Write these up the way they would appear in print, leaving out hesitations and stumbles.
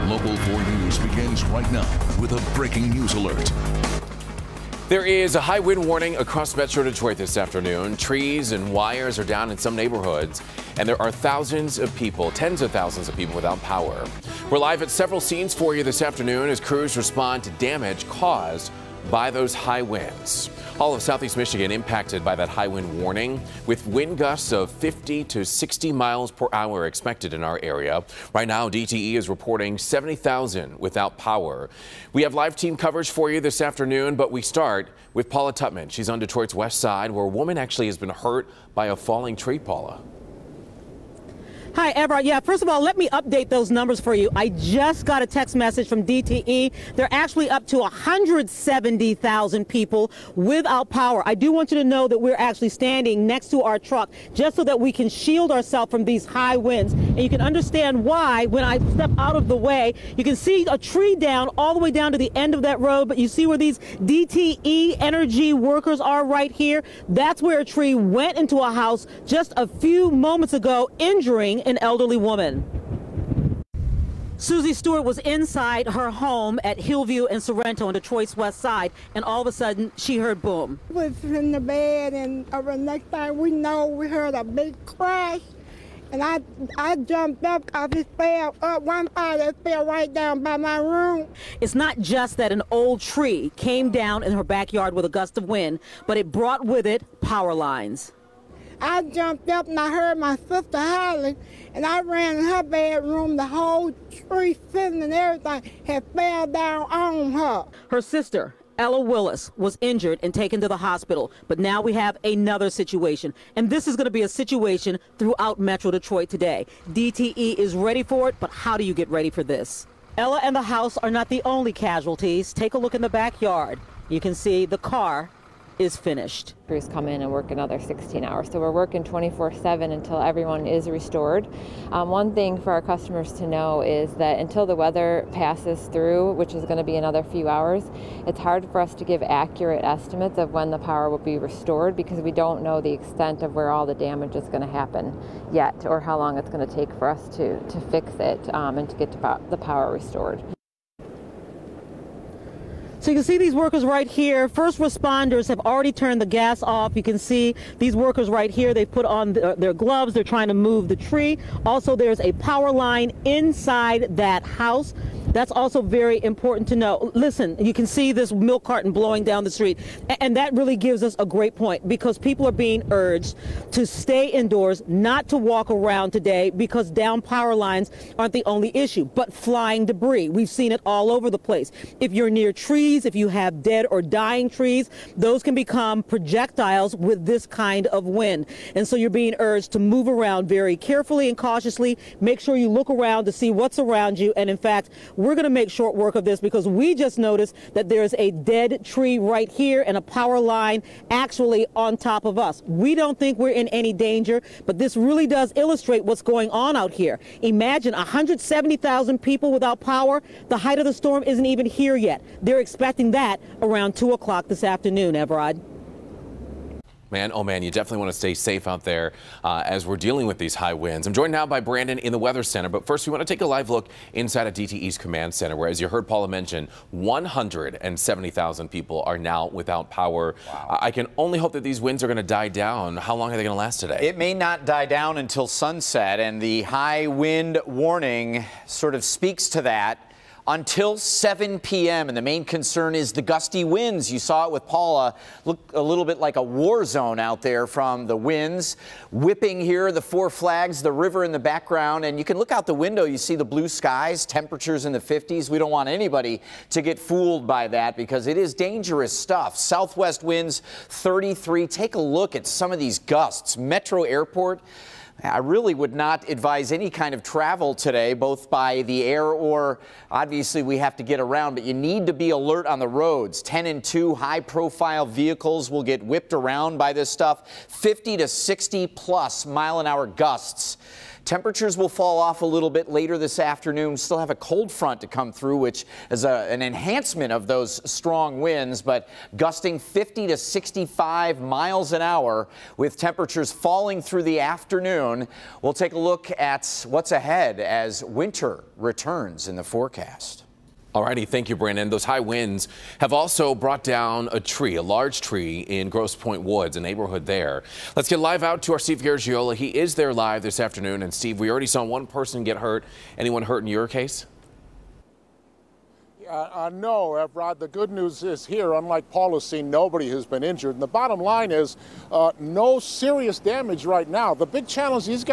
Local 4 News begins right now with a breaking news alert. There is a high wind warning across Metro Detroit this afternoon. Trees and wires are down in some neighborhoods, and there are thousands of people, tens of thousands of people without power. We're live at several scenes for you this afternoon as crews respond to damage caused by those high winds. All of Southeast Michigan impacted by that high wind warning, with wind gusts of 50 to 60 miles per hour expected in our area. Right now, DTE is reporting 70,000 without power. We have live team coverage for you this afternoon, but we start with Paula Tutman. She's on Detroit's west side, where a woman actually has been hurt by a falling tree, Paula. Hi, Everett. Yeah, first of all, let me update those numbers for you. I just got a text message from DTE. They're actually up to 170,000 people without power. I do want you to know that we're actually standing next to our truck just so that we can shield ourselves from these high winds. And you can understand why when I step out of the way. You can see a tree down all the way down to the end of that road, but you see where these DTE energy workers are right here? That's where a tree went into a house just a few moments ago, injuring an elderly woman. Susie Stewart was inside her home at Hillview and Sorrento on Detroit's west side, and all of a sudden she heard boom. We was in the bed, and the next thing we know, we heard a big crash, and I jumped up because it fell up. One part that fell right down by my room. It's not just that an old tree came down in her backyard with a gust of wind, but it brought with it power lines. I jumped up and I heard my sister hollering, and I ran in her bedroom. The whole tree sitting and everything had fell down on her. Her sister, Ella Willis, was injured and taken to the hospital, but now we have another situation, and this is going to be a situation throughout Metro Detroit today. DTE is ready for it, but how do you get ready for this? Ella and the house are not the only casualties. Take a look in the backyard. You can see the car is finished. Crews come in and work another 16 hours. So we're working 24/7 until everyone is restored. One thing for our customers to know is that until the weather passes through, which is going to be another few hours, it's hard for us to give accurate estimates of when the power will be restored because we don't know the extent of where all the damage is going to happen yet or how long it's going to take for us to fix it and to get the power restored. So you can see these workers right here. First responders have already turned the gas off. You can see these workers right here. They put on their gloves. They're trying to move the tree. Also, there's a power line inside that house. That's also very important to know. Listen, you can see this milk carton blowing down the street. And that really gives us a great point because people are being urged to stay indoors, not to walk around today because down power lines aren't the only issue, but flying debris. We've seen it all over the place. If you're near trees, if you have dead or dying trees, those can become projectiles with this kind of wind. And so you're being urged to move around very carefully and cautiously. Make sure you look around to see what's around you. And in fact, we're going to make short work of this because we just noticed that there's a dead tree right here and a power line actually on top of us. We don't think we're in any danger, but this really does illustrate what's going on out here. Imagine 170,000 people without power. The height of the storm isn't even here yet. They're expecting that around 2 o'clock this afternoon, Everard. Man, oh man, you definitely want to stay safe out there as we're dealing with these high winds. I'm joined now by Brandon in the Weather Center, but first we want to take a live look inside of DTE's command center, where, as you heard Paula mention, 170,000 people are now without power. Wow. I can only hope that these winds are going to die down. How long are they going to last today? It may not die down until sunset, and the high wind warning sort of speaks to that. Until 7 p.m. and the main concern is the gusty winds. You saw it with Paula. Look a little bit like a war zone out there from the winds whipping here, the Four Flags, the river in the background, and you can look out the window. You see the blue skies, temperatures in the 50s. We don't want anybody to get fooled by that because it is dangerous stuff. Southwest winds 33. Take a look at some of these gusts. Metro Airport. I really would not advise any kind of travel today, both by the air or obviously we have to get around, but you need to be alert on the roads. 10 and 2 high-profile vehicles will get whipped around by this stuff. 50 to 60 plus mile-an-hour gusts. Temperatures will fall off a little bit later this afternoon. Still have a cold front to come through, which is an enhancement of those strong winds, but gusting 50 to 65 miles an hour with temperatures falling through the afternoon. We'll take a look at what's ahead as winter returns in the forecast. Alrighty, thank you, Brandon. Those high winds have also brought down a large tree in Grosse Pointe Woods, a neighborhood there. Let's get live out to our Steve Garagiola. He is there live this afternoon. And Steve, we already saw one person get hurt. Anyone hurt in your case? No, Evrod. The good news is here, unlike Paul has seen, nobody has been injured. And the bottom line is no serious damage right now. The big challenge, these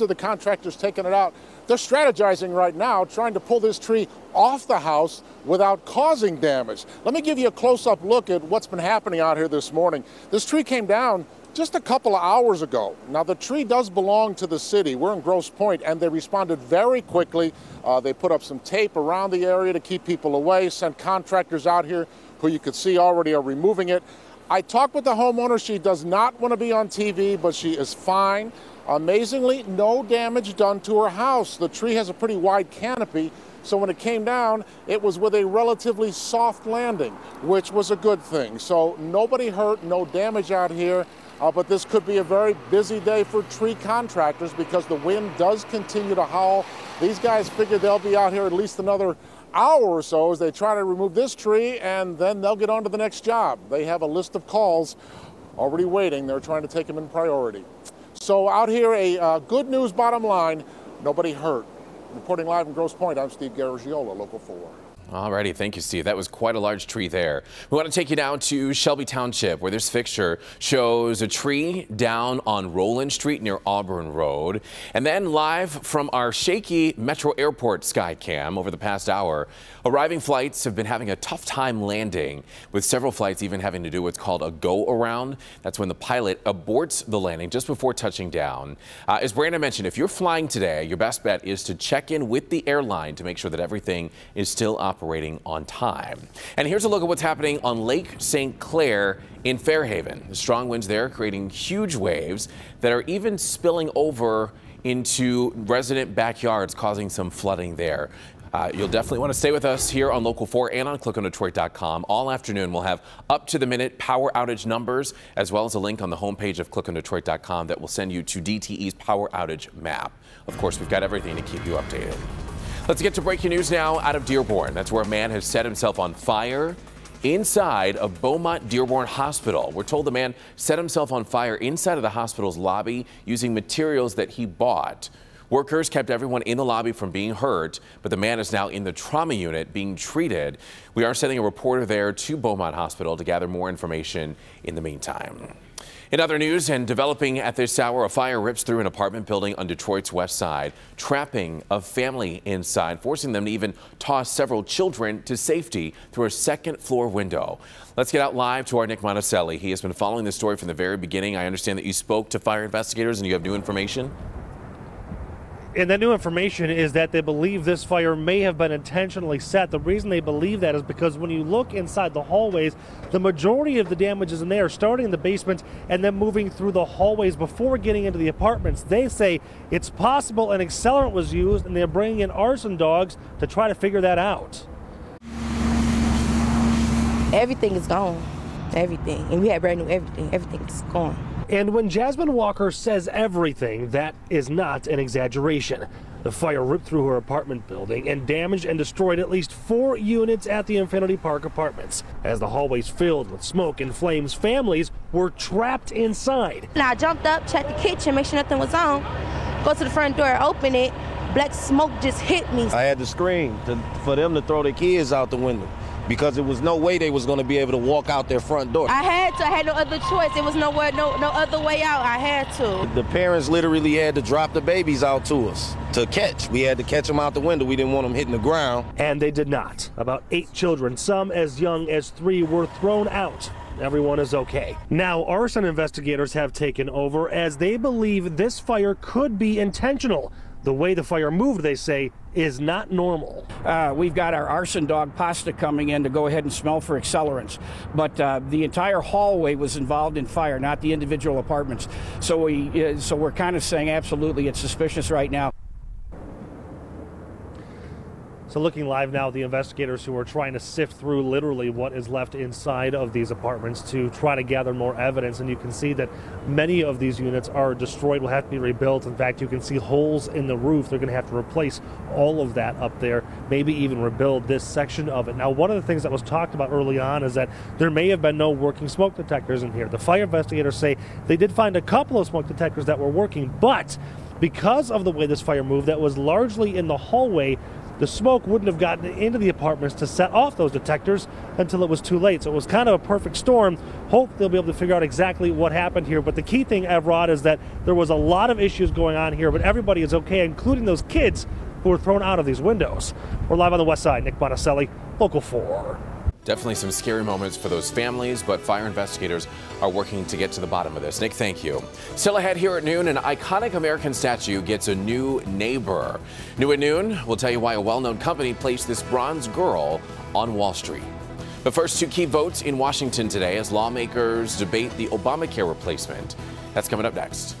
are the contractors taking it out. They're strategizing right now, trying to pull this tree off the house without causing damage. Let me give you a close-up look at what's been happening out here this morning. This tree came down just a couple of hours ago. Now, the tree does belong to the city. We're in Grosse Pointe, and they responded very quickly. They put up some tape around the area to keep people away, sent contractors out here who you could see already are removing it. I talked with the homeowner. She does not want to be on TV, but she is fine. Amazingly, no damage done to her house. The tree has a pretty wide canopy, so when it came down, it was with a relatively soft landing, which was a good thing. So nobody hurt, no damage out here. But this could be a very busy day for tree contractors because the wind does continue to howl. These guys figure they'll be out here at least another hour or so as they try to remove this tree, and then they'll get on to the next job. They have a list of calls already waiting. They're trying to take them in priority. So out here, a good news bottom line, nobody hurt. Reporting live in Grosse Pointe, I'm Steve Garagiola, Local 4. Alrighty, thank you, Steve. That was quite a large tree there. We want to take you now to Shelby Township, where this picture shows a tree down on Roland Street near Auburn Road. And then live from our shaky Metro Airport Skycam over the past hour, arriving flights have been having a tough time landing, with several flights even having to do what's called a go-around. That's when the pilot aborts the landing just before touching down. As Brandon mentioned, if you're flying today, your best bet is to check in with the airline to make sure that everything is still operating on time. And here's a look at what's happening on Lake St. Clair in Fairhaven. The strong winds there creating huge waves that are even spilling over into resident backyards, causing some flooding there. You'll definitely want to stay with us here on Local 4 and on ClickOnDetroit.com. All afternoon, we'll have up-to-the-minute power outage numbers, as well as a link on the homepage of ClickOnDetroit.com that will send you to DTE's power outage map. Of course, we've got everything to keep you updated. Let's get to breaking news now out of Dearborn. That's where a man has set himself on fire inside of Beaumont Dearborn Hospital. We're told the man set himself on fire inside of the hospital's lobby using materials that he bought. Workers kept everyone in the lobby from being hurt, but the man is now in the trauma unit being treated. We are sending a reporter there to Beaumont Hospital to gather more information in the meantime. In other news, and developing at this hour, a fire rips through an apartment building on Detroit's west side, trapping a family inside, forcing them to even toss several children to safety through a second-floor window. Let's get out live to our Nick Monticelli. He has been following this story from the very beginning. I understand that you spoke to fire investigators and you have new information. And that new information is that they believe this fire may have been intentionally set. The reason they believe that is because when you look inside the hallways, the majority of the damages in there are starting in the basement and then moving through the hallways before getting into the apartments. They say it's possible an accelerant was used and they're bringing in arson dogs to try to figure that out. Everything is gone. Everything. And we had brand new everything. Everything is gone. And when Jasmine Walker says everything, that is not an exaggeration. The fire ripped through her apartment building and damaged and destroyed at least 4 units at the Infinity Park Apartments. As the hallways filled with smoke and flames, families were trapped inside. And I jumped up, checked the kitchen, make sure nothing was on, go to the front door, open it, black smoke just hit me. I had to scream for them to throw their kids out the window, because there was no way they was going to be able to walk out their front door. I had no other choice. There was no other way out. I had to. The parents literally had to drop the babies out to us to catch. We had to catch them out the window. We didn't want them hitting the ground. And they did not. About 8 children, some as young as 3, were thrown out. Everyone is okay. Now, arson investigators have taken over as they believe this fire could be intentional. the way the fire moved, they say, is not normal. We've got our arson dog Pasta coming in to go ahead and smell for accelerants, but the entire hallway was involved in fire, not the individual apartments. So we're kind of saying absolutely it's suspicious right now. So looking live now, the investigators who are trying to sift through literally what is left inside of these apartments to try to gather more evidence. And you can see that many of these units are destroyed, will have to be rebuilt. In fact, you can see holes in the roof. They're going to have to replace all of that up there, maybe even rebuild this section of it. Now, one of the things that was talked about early on is that there may have been no working smoke detectors in here. The fire investigators say they did find a couple of smoke detectors that were working, but because of the way this fire moved, that was largely in the hallway, the smoke wouldn't have gotten into the apartments to set off those detectors until it was too late. So it was kind of a perfect storm. Hope they'll be able to figure out exactly what happened here. But the key thing, Evrod, is that there was a lot of issues going on here, but everybody is okay, including those kids who were thrown out of these windows. We're live on the west side. Nick Bonicelli, Local 4. Definitely some scary moments for those families, but fire investigators are working to get to the bottom of this. Nick, thank you. Still ahead here at noon, an iconic American statue gets a new neighbor. New at noon, we'll tell you why a well-known company placed this bronze girl on Wall Street. But first, two key votes in Washington today as lawmakers debate the Obamacare replacement. That's coming up next.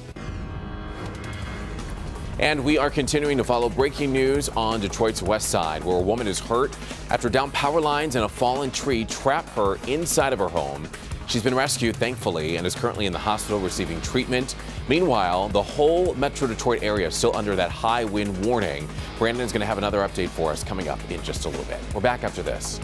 And we are continuing to follow breaking news on Detroit's west side, where a woman is hurt after down power lines and a fallen tree trap her inside of her home. She's been rescued, thankfully, and is currently in the hospital receiving treatment. Meanwhile, the whole Metro Detroit area is still under that high wind warning. Brandon's going to have another update for us coming up in just a little bit. We're back after this.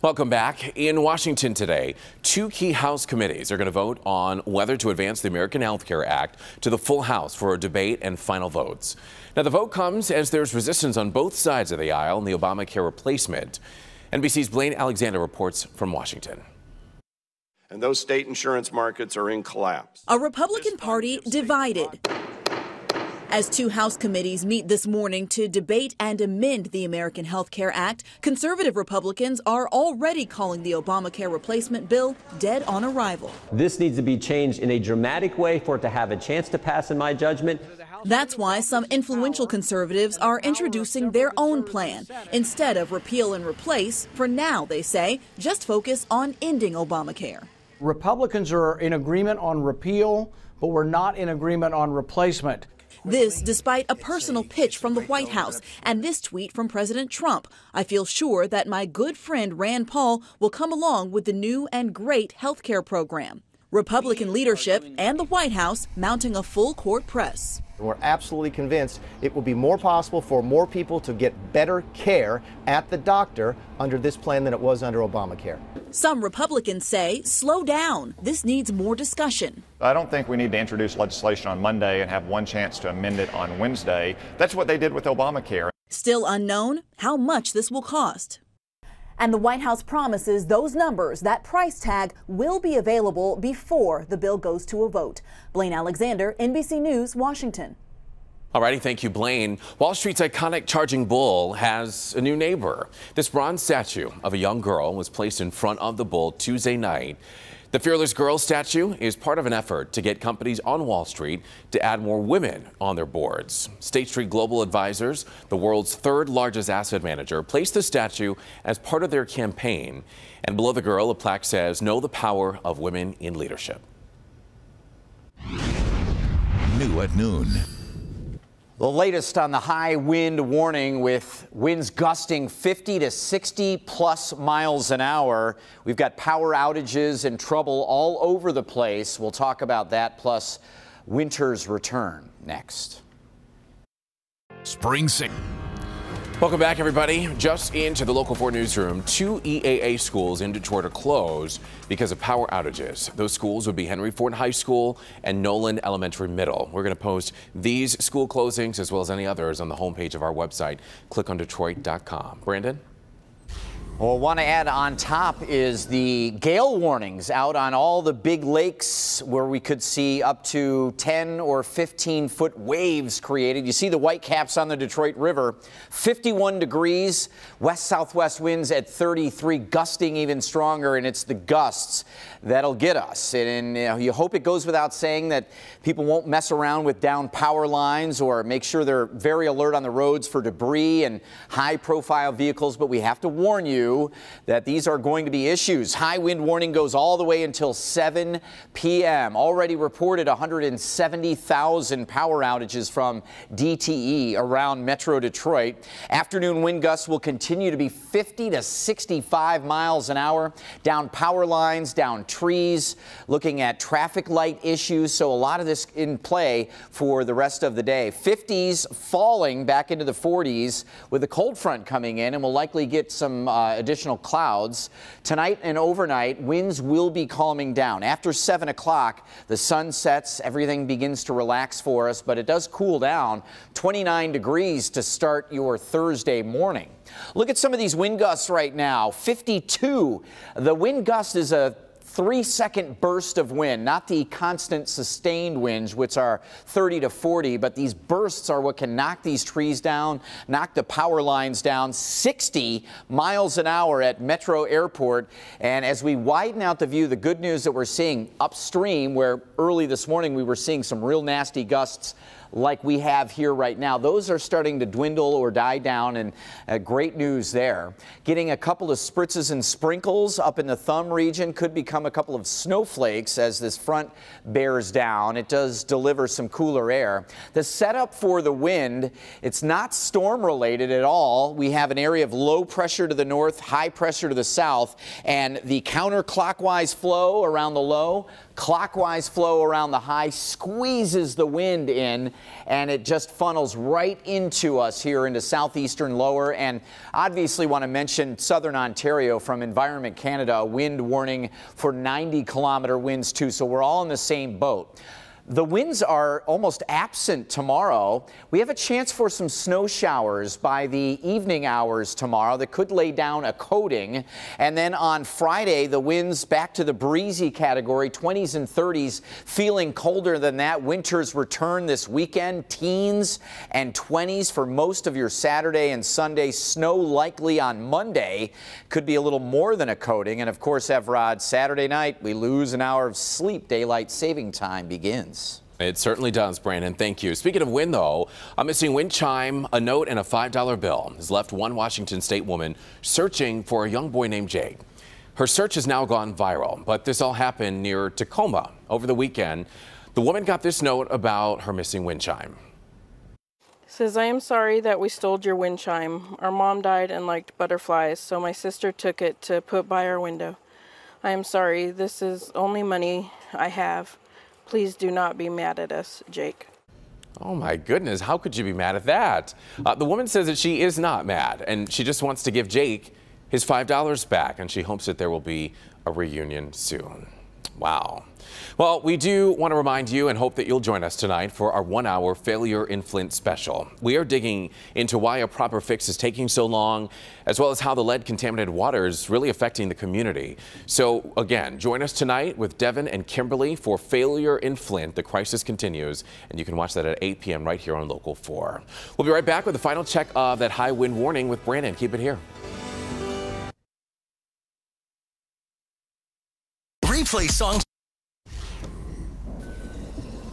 Welcome back. In Washington today, two key House committees are going to vote on whether to advance the American Health Care Act to the full House for a debate and final votes. Now, the vote comes as there's resistance on both sides of the aisle in the Obamacare replacement. NBC's Blaine Alexander reports from Washington. And those state insurance markets are in collapse. A Republican Party divided as two House committees meet this morning to debate and amend the American Health Care Act. Conservative Republicans are already calling the Obamacare replacement bill dead on arrival. This needs to be changed in a dramatic way for it to have a chance to pass, in my judgment. That's why some influential conservatives are introducing their own plan. Instead of repeal and replace, for now, they say, just focus on ending Obamacare. Republicans are in agreement on repeal, but we're not in agreement on replacement. This despite a personal pitch from the White House and this tweet from President Trump. I feel sure that my good friend Rand Paul will come along with the new and great health care program. Republican leadership and the White House mounting a full court press. We're absolutely convinced it will be more possible for more people to get better care at the doctor under this plan than it was under Obamacare. Some Republicans say, slow down. This needs more discussion. I don't think we need to introduce legislation on Monday and have one chance to amend it on Wednesday. That's what they did with Obamacare. Still unknown how much this will cost. And the White House promises those numbers, that price tag, will be available before the bill goes to a vote. Blaine Alexander, NBC News, Washington. Alrighty, thank you, Blaine. Wall Street's iconic charging bull has a new neighbor. This bronze statue of a young girl was placed in front of the bull Tuesday night. The Fearless Girl statue is part of an effort to get companies on Wall Street to add more women on their boards. State Street Global Advisors, the world's third largest asset manager, placed the statue as part of their campaign. And below the girl, a plaque says, "Know the power of women in leadership." New at noon. The latest on the high wind warning, with winds gusting 50 to 60 plus miles an hour. We've got power outages and trouble all over the place. We'll talk about that, plus winter's return, next. Spring Sing. Welcome back, everybody. Just into the Local 4 newsroom, two EAA schools in Detroit are closed because of power outages. Those schools would be Henry Ford High School and Nolan Elementary Middle. We're going to post these school closings as well as any others on the homepage of our website. Click on Detroit.com. Brandon? Well, want to add on top is the gale warnings out on all the big lakes where we could see up to 10 or 15-foot waves created. You see the white caps on the Detroit River, 51 degrees, west-southwest winds at 33, gusting even stronger, and it's the gusts that'll get us. And you hope it goes without saying that people won't mess around with down power lines or make sure they're very alert on the roads for debris and high-profile vehicles, but we have to warn you that these are going to be issues. High wind warning goes all the way until 7 p.m. Already reported 170,000 power outages from DTE around Metro Detroit. Afternoon wind gusts will continue to be 50 to 65 miles an hour. Down power lines, down trees, looking at traffic light issues. So a lot of this in play for the rest of the day. 50s falling back into the 40s with a cold front coming in, and we'll likely get some additional clouds. Tonight and overnight, winds will be calming down. After 7 o'clock, the sun sets, everything begins to relax for us, but it does cool down. 29 degrees to start your Thursday morning. Look at some of these wind gusts right now. 52. The wind gust is a 3-second burst of wind, not the constant sustained winds, which are 30 to 40, but these bursts are what can knock these trees down, knock the power lines down. 60 miles an hour at Metro Airport. And as we widen out the view, the good news that we're seeing upstream, where early this morning we were seeing some real nasty gusts like we have here right now, those are starting to dwindle or die down, and great news there. Getting a couple of spritzes and sprinkles up in the thumb region, could become a couple of snowflakes as this front bears down. It does deliver some cooler air. The setup for the wind, it's not storm related at all. We have an area of low pressure to the north, high pressure to the south, and the counterclockwise flow around the low, clockwise flow around the high squeezes the wind in, and it just funnels right into us here into southeastern lower. And obviously want to mention southern Ontario from Environment Canada, a wind warning for 90-kilometer winds too. So we're all in the same boat. The winds are almost absent tomorrow. We have a chance for some snow showers by the evening hours tomorrow that could lay down a coating. And then on Friday, the winds back to the breezy category, 20s and 30s, feeling colder than that. Winters return this weekend, teens and 20s for most of your Saturday and Sunday. Snow likely on Monday, could be a little more than a coating. And of course, Evrod, Saturday night, we lose an hour of sleep. Daylight saving time begins. It certainly does, Brandon. Thank you. Speaking of wind, though, a missing wind chime, a note, and a $5 bill has left one Washington State woman searching for a young boy named Jake. Her search has now gone viral, but this all happened near Tacoma over the weekend. The woman got this note about her missing wind chime. It says, "I am sorry that we stole your wind chime. Our mom died and liked butterflies, so my sister took it to put by our window. I am sorry. This is only money I have. Please do not be mad at us, Jake." Oh my goodness, how could you be mad at that? The woman says that she is not mad, and she just wants to give Jake his $5 back, and she hopes that there will be a reunion soon. Wow. Well, we do want to remind you and hope that you'll join us tonight for our 1-hour Failure in Flint special. We are digging into why a proper fix is taking so long, as well as how the lead-contaminated water is really affecting the community. So, again, join us tonight with Devin and Kimberly for Failure in Flint. The crisis continues, and you can watch that at 8 p.m. right here on Local 4. We'll be right back with the final check of that high wind warning with Brandon. Keep it here. Replay songs.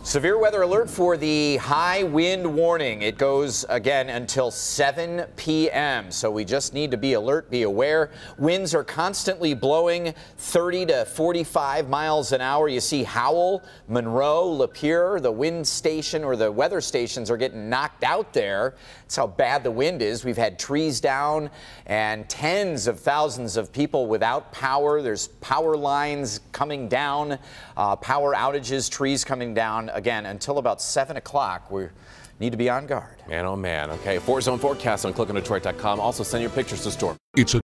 Severe weather alert for the high wind warning. It goes again until 7 p.m. So we just need to be alert, be aware. Winds are constantly blowing 30 to 45 miles an hour. You see Howell, Monroe, Lapeer, the wind station or the weather stations are getting knocked out there. That's how bad the wind is. We've had trees down and tens of thousands of people without power. There's power lines coming down, power outages, trees coming down. Again, until about 7 o'clock, we need to be on guard. Man, oh man. Okay, 4-zone forecast on clickondetroit.com. Also, send your pictures to Storm. It's a